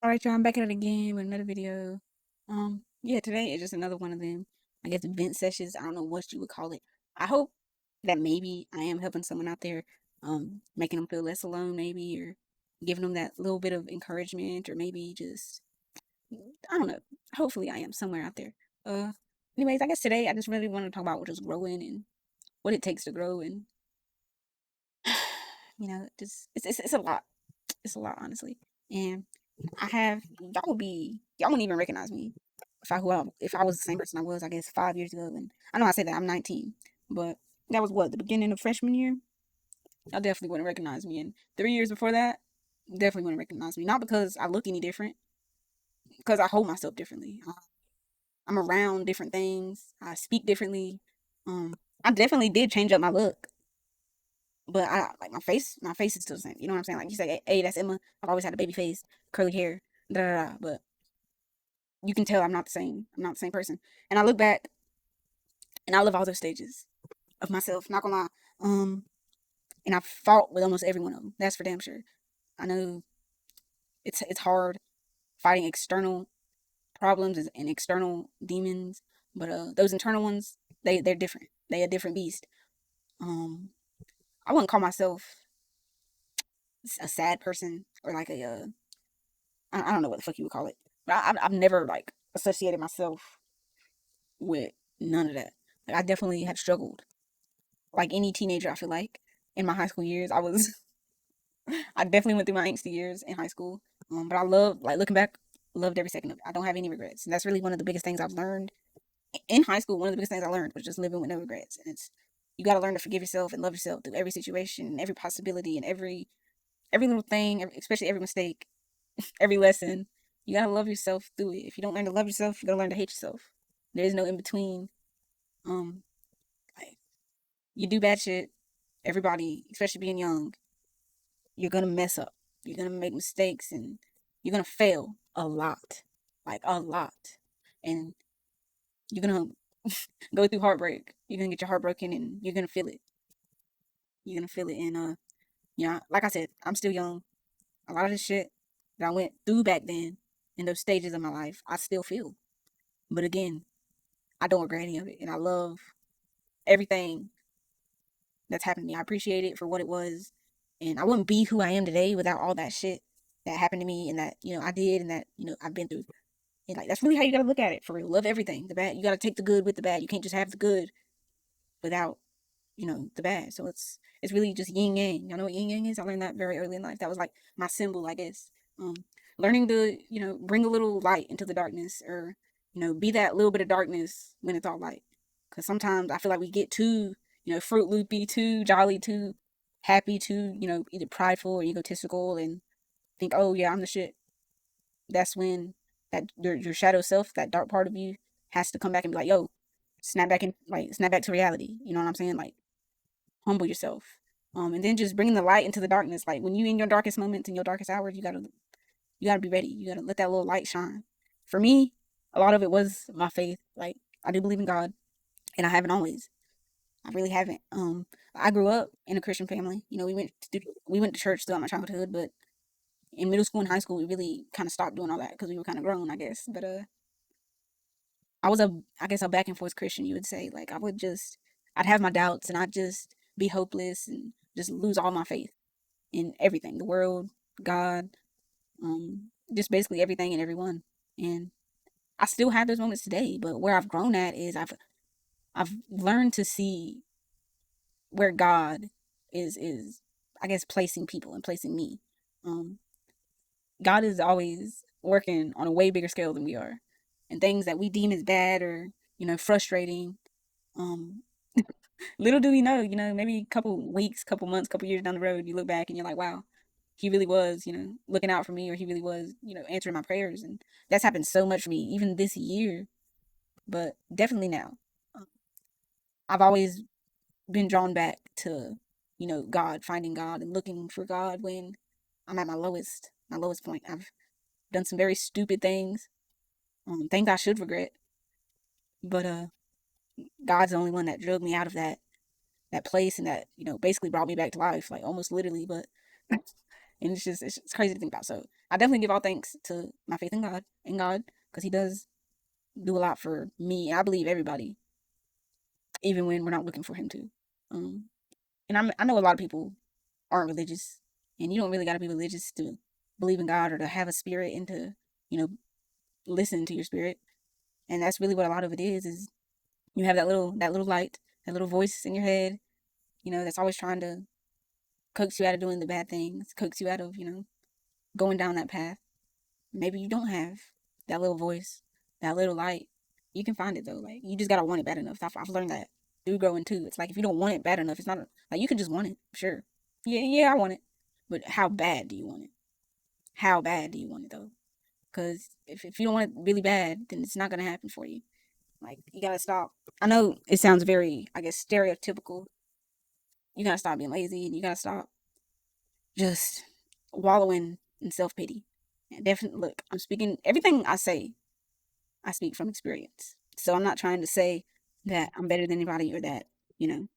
All right, y'all, I'm back at it again with another video. Yeah, today is just another one of them, I guess, vent sessions. I don't know what you would call it. I hope that maybe I am helping someone out there, making them feel less alone, maybe, or giving them that little bit of encouragement, or maybe just, I don't know. Hopefully, I am somewhere out there. Uh, Anyways, I guess today I just really want to talk about just growing and what it takes to grow, and just it's a lot. It's a lot, honestly. And I have y'all wouldn't even recognize me if I was the same person I was, I guess, 5 years ago. And I know I said that I'm 19, but that was what, the beginning of freshman year. Y'all definitely wouldn't recognize me. And 3 years before that, definitely wouldn't recognize me. Not because I look any different, because I hold myself differently. I'm around different things. I speak differently. I definitely did change up my look, but I like my face is still the same. You know what I'm saying? Like you say, hey, that's Emma. I've always had a baby face, curly hair, da da da. But you can tell I'm not the same. I'm not the same person. And I look back and I love all those stages of myself. Not gonna lie. And I've fought with almost every one of them. That's for damn sure. I know it's hard fighting external problems and external demons, but those internal ones, they're different. They a different beast. Um, I wouldn't call myself a sad person or like I don't know what the fuck you would call it. But I've never like associated myself with none of that. Like I definitely had struggled, like any teenager. I feel like in my high school years, I definitely went through my angsty years in high school. But I love, like looking back, loved every second of it. I don't have any regrets, and that's really one of the biggest things I've learned in high school. One of the biggest things I learned was just living with no regrets, and it's you got to learn to forgive yourself and love yourself through every situation, every possibility, and every little thing, especially every mistake, every lesson. You gotta love yourself through it. If you don't learn to love yourself, you're gonna learn to hate yourself. There is no in between. Um, like you do bad shit. Everybody, especially being young, you're gonna mess up. You're gonna make mistakes and you're gonna fail a lot. Like a lot. And you're gonna go through heartbreak. You're gonna get your heart broken and you're gonna feel it. You're gonna feel it. And yeah, like I said, I'm still young. A lot of the shit that I went through back then in those stages of my life, I still feel. But again, I don't regret any of it. And I love everything that's happened to me. I appreciate it for what it was. And I wouldn't be who I am today without all that shit that happened to me and that, I did and that, I've been through. And like that's really how you gotta look at it for real. Love everything. The bad. You gotta take the good with the bad. You can't just have the good without, the bad. So it's really just yin yang. Y'all know what yin yang is? I learned that very early in life. That was like my symbol, I guess. Learning to, bring a little light into the darkness or, be that little bit of darkness when it's all light. Cause sometimes I feel like we get too, fruit loopy, too jolly, too happy, too, either prideful or egotistical and think, oh yeah, I'm the shit. That's when your shadow self, that dark part of you, has to come back and be like, yo, snap back to reality. You know what I'm saying? Like, humble yourself. And then just bringing the light into the darkness. Like when you in your darkest moments, in your darkest hours, you gotta be ready. You gotta let that little light shine. For me, a lot of it was my faith. Like I do believe in God, and I haven't always. I really haven't. I grew up in a Christian family. We went to church throughout my childhood, but in middle school and high school, we really kind of stopped doing all that because we were kind of grown, I guess. But I was I guess a back and forth Christian, you would say. Like I'd have my doubts and I'd just be hopeless and just lose all my faith in everything, the world, God, just basically everything and everyone. And I still have those moments today, but where I've grown at is I've learned to see where God is I guess placing people and placing me. Um, God is always working on a way bigger scale than we are. And things that we deem as bad or, frustrating, um, little do we know, maybe a couple weeks, couple months, couple years down the road, you look back and you're like, wow, he really was, looking out for me, or he really was, answering my prayers. And that's happened so much for me, even this year, but definitely now. Um, I've always been drawn back to, God, finding God and looking for God when I'm at my lowest point. I've done some very stupid things, things I should regret, but God's the only one that drug me out of that place and that basically brought me back to life, like almost literally. But And it's crazy to think about. So I definitely give all thanks to my faith in God, because He does do a lot for me. And I believe everybody, even when we're not looking for Him to. Um, and I know a lot of people aren't religious, and you don't really got to be religious to believe in God or to have a spirit and to, you know, listen to your spirit. And that's really what a lot of it is you have that little light, that little voice in your head, that's always trying to coax you out of doing the bad things, coax you out of, going down that path. Maybe you don't have that little voice, that little light. You can find it though. Like, you just gotta want it bad enough. I've learned that through growing too. It's like, if you don't want it bad enough, it's not like, you can just want it. Sure. Yeah, I want it. But how bad do you want it? How bad do you want it though? Because if you don't want it really bad, then it's not gonna happen for you. Like, you gotta stop. I know it sounds very, I guess, stereotypical. You gotta stop being lazy, and you gotta stop just wallowing in self pity. Definitely, look, I'm speaking everything I say. I speak from experience, so I'm not trying to say that I'm better than anybody, or that you know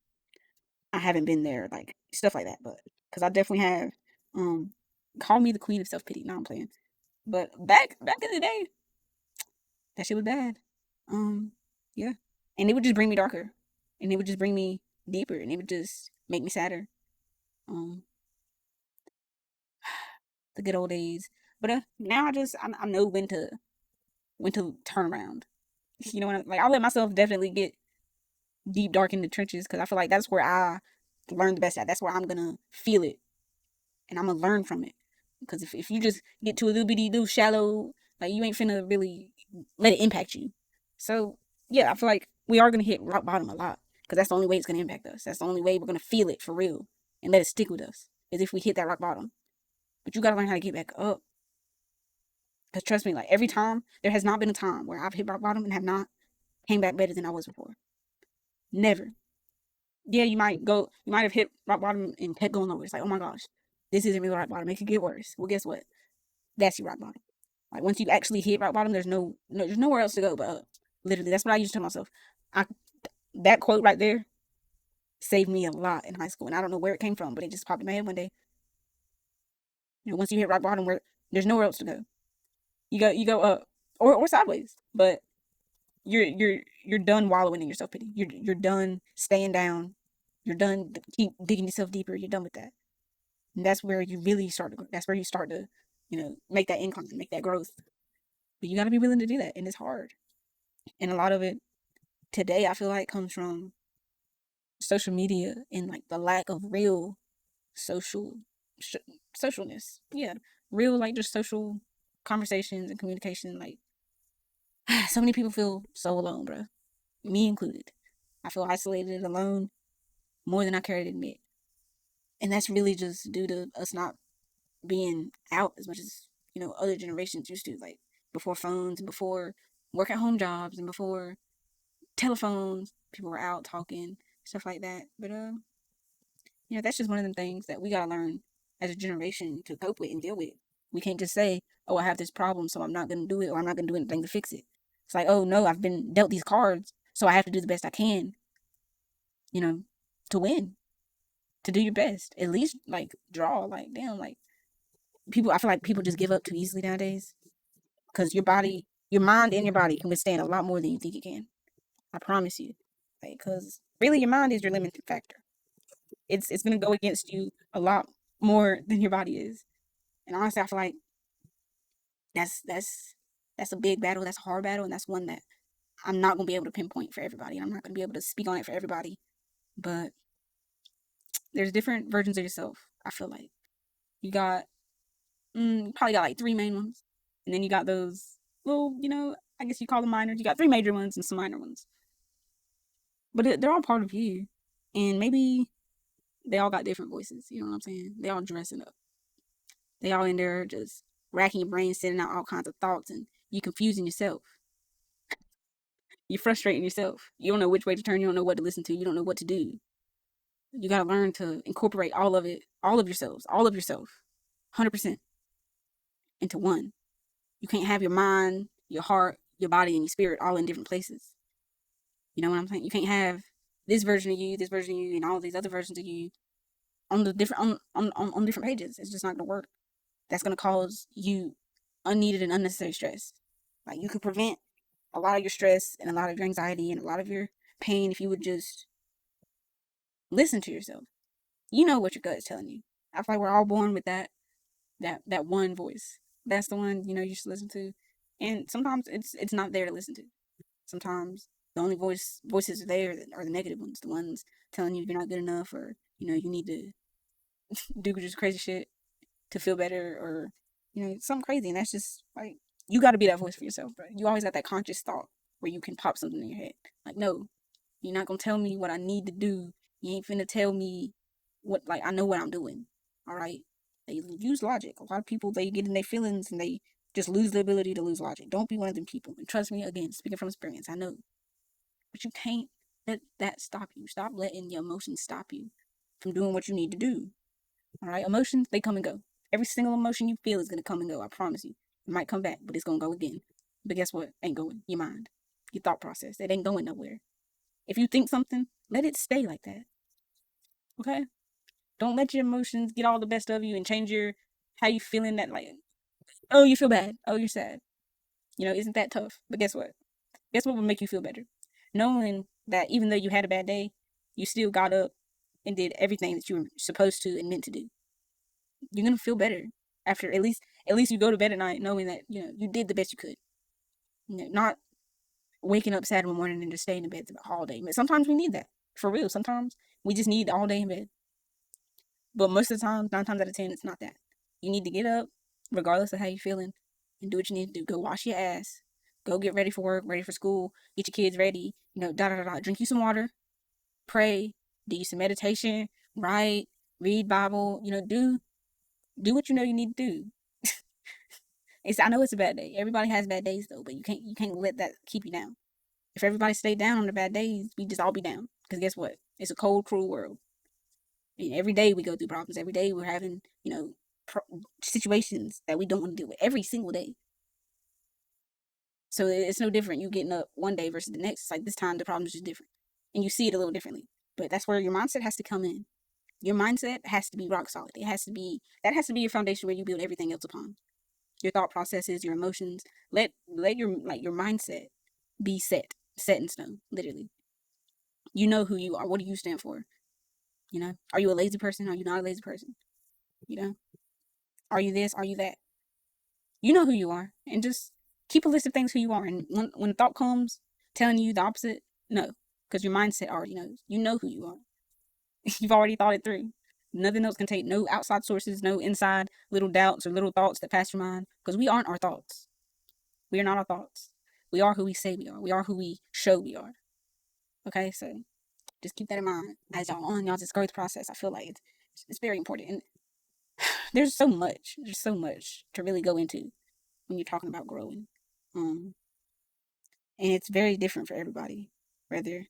I haven't been there, like stuff like that. But because I definitely have. Call me the queen of self pity. No, I'm playing. But back in the day, that shit was bad. Um, yeah, and it would just bring me darker, and it would just bring me deeper, and it would just make me sadder. Um, the good old days. But now I know when to turn around. You know what like, I'll let myself definitely get deep dark in the trenches, because I feel like that's where I learn the best at. That's where I'm gonna feel it, and I'm gonna learn from it. Because if you just get to a little bitty little shallow, like, you ain't finna really let it impact you. So yeah, I feel like we are gonna hit rock bottom a lot, because that's the only way it's gonna impact us. That's the only way we're gonna feel it for real and let it stick with us, is if we hit that rock bottom. But you gotta learn how to get back up. Because trust me, like, every time, there has not been a time where I've hit rock bottom and have not came back better than I was before. Never. Yeah, you might have hit rock bottom and kept going lower. It's like, oh my gosh, this isn't really rock bottom. It could get worse. Well, guess what? That's your rock bottom. Like, once you actually hit rock bottom, there's nowhere else to go but up. Literally, that's what I used to tell myself. I That quote right there saved me a lot in high school, and I don't know where it came from, but it just popped in my head one day. Once you hit rock bottom, where there's nowhere else to go, you go up, or sideways, but you're done wallowing in your self pity. You're done staying down. You're done keep digging yourself deeper. You're done with that. And that's where you really start to grow. That's where you start to, make that incline, make that growth. But you got to be willing to do that, and it's hard. And a lot of it today, I feel like, comes from social media and, like, the lack of real social sh- socialness. Yeah, real, like, just social conversations and communication. Like, so many people feel so alone, bro. Me included. I feel isolated and alone more than I care to admit. And that's really just due to us not being out as much as, other generations used to, like, before phones and before work at home jobs and before telephones. People were out talking, stuff like that. But that's just one of them things that we gotta learn as a generation to cope with and deal with. We can't just say, oh, I have this problem, so I'm not gonna do it, or I'm not gonna do anything to fix it. It's like, oh no, I've been dealt these cards, so I have to do the best I can, you know, to win, to do your best. At least, like, draw. Like, damn, like, I feel like people just give up too easily nowadays, because your mind and your body can withstand a lot more than you think it can. I promise you. Like, because really, your mind is your limiting factor. It's gonna go against you a lot more than your body is. And honestly, I feel like that's a big battle. That's a hard battle, and that's one that I'm not gonna be able to pinpoint for everybody. I'm not gonna be able to speak on it for everybody. But there's different versions of yourself. I feel like you got, you probably got like three main ones, and then you got those little, I guess you call them minors. You got three major ones and some minor ones, but they're all part of you, and maybe they all got different voices. You know what I'm saying? They all dressing up. They all in there just racking your brain, sending out all kinds of thoughts, and you confusing yourself. You're frustrating yourself. You don't know which way to turn. You don't know what to listen to. You don't know what to do. You gotta learn to incorporate all of it, all of yourself, 100% into one. You can't have your mind, your heart, your body, and your spirit all in different places. You know what I'm saying? You can't have this version of you, and all these other versions of you on the different on different pages. It's just not gonna work. That's gonna cause you unneeded and unnecessary stress. Like you could prevent a lot of your stress and a lot of your anxiety and a lot of your pain if you would just listen to yourself. You know what your gut is telling you. I feel like we're all born with that one voice. That's the one you should listen to. And sometimes it's not there to listen to. Sometimes the only voices are there are the negative ones, the ones telling you you're not good enough, or you need to do just crazy shit to feel better, or something crazy. And that's just like, you got to be that voice for yourself, bro. You always got that conscious thought where you can pop something in your head like, no, you're not gonna tell me what I need to do. You ain't finna tell me what, like, I know what I'm doing. All right. They use logic. A lot of people, they get in their feelings and they just lose the ability to lose logic. Don't be one of them people. And trust me, again, speaking from experience, I know. But you can't let that stop you. Stop letting your emotions stop you from doing what you need to do. All right. Emotions, they come and go. Every single emotion you feel is gonna come and go. I promise you. It might come back, but it's gonna go again. But guess what? Ain't going. Your mind, your thought process. It ain't going nowhere. If you think something, let it stay like that. Okay? Don't let your emotions get all the best of you and change your how you feeling. That, like, oh, you feel bad. Oh, you're sad. Isn't that tough? But guess what? Guess what will make you feel better? Knowing that even though you had a bad day, you still got up and did everything that you were supposed to and meant to do. You're gonna feel better after, at least you go to bed at night knowing that you did the best you could. Not waking up sad one morning and just staying in bed all day. But sometimes we need that, for real. Sometimes we just need all day in bed. But most of the time, 9 times out of 10, it's not that. You need to get up, regardless of how you're feeling, and do what you need to do. Go wash your ass. Go get ready for work, ready for school. Get your kids ready. Da da da da. Drink you some water. Pray. Do you some meditation. Write. Read Bible. Do what you know you need to do. I know it's a bad day. Everybody has bad days though, but you can't let that keep you down. If everybody stayed down on the bad days, we just all be down. Because guess what? It's a cold, cruel world. And every day we go through problems. Every day we're having, situations that we don't want to deal with. Every single day. So it's no different. You getting up one day versus the next. It's like this time the problem is just different. And you see it a little differently. But that's where your mindset has to come in. Your mindset has to be rock solid. That has to be your foundation where you build everything else upon. Your thought processes, your emotions. Let your mindset be set in stone, literally. You know who you are. What do you stand for? Are you a lazy person? Are you not a lazy person? You know, are you this? Are you that? You know who you are, and just keep a list of things who you are. And when a thought comes telling you the opposite, no, because your mindset already knows. You know who you are. You've already thought it through. Nothing else can take, no outside sources, no inside little doubts or little thoughts that pass your mind, because we aren't our thoughts. We are not our thoughts. We are who we say we are. We are who we show we are. Okay, so just keep that in mind as y'all on y'all's growth process. I feel like it's very important. And there's so much to really go into when you're talking about growing. Um, and it's very different for everybody. Whether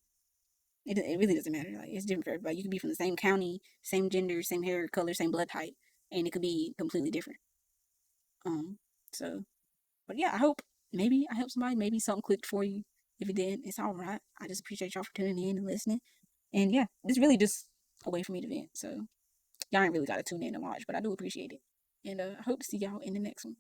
it really doesn't matter. Like, it's different for everybody. You could be from the same county, same gender, same hair color, same blood type, and it could be completely different. Um, so, but yeah, I helped somebody. Maybe something clicked for you. If it did, it's all right. I just appreciate y'all for tuning in and listening. And yeah, it's really just a way for me to vent. So y'all ain't really got to tune in and watch, but I do appreciate it. And I hope to see y'all in the next one.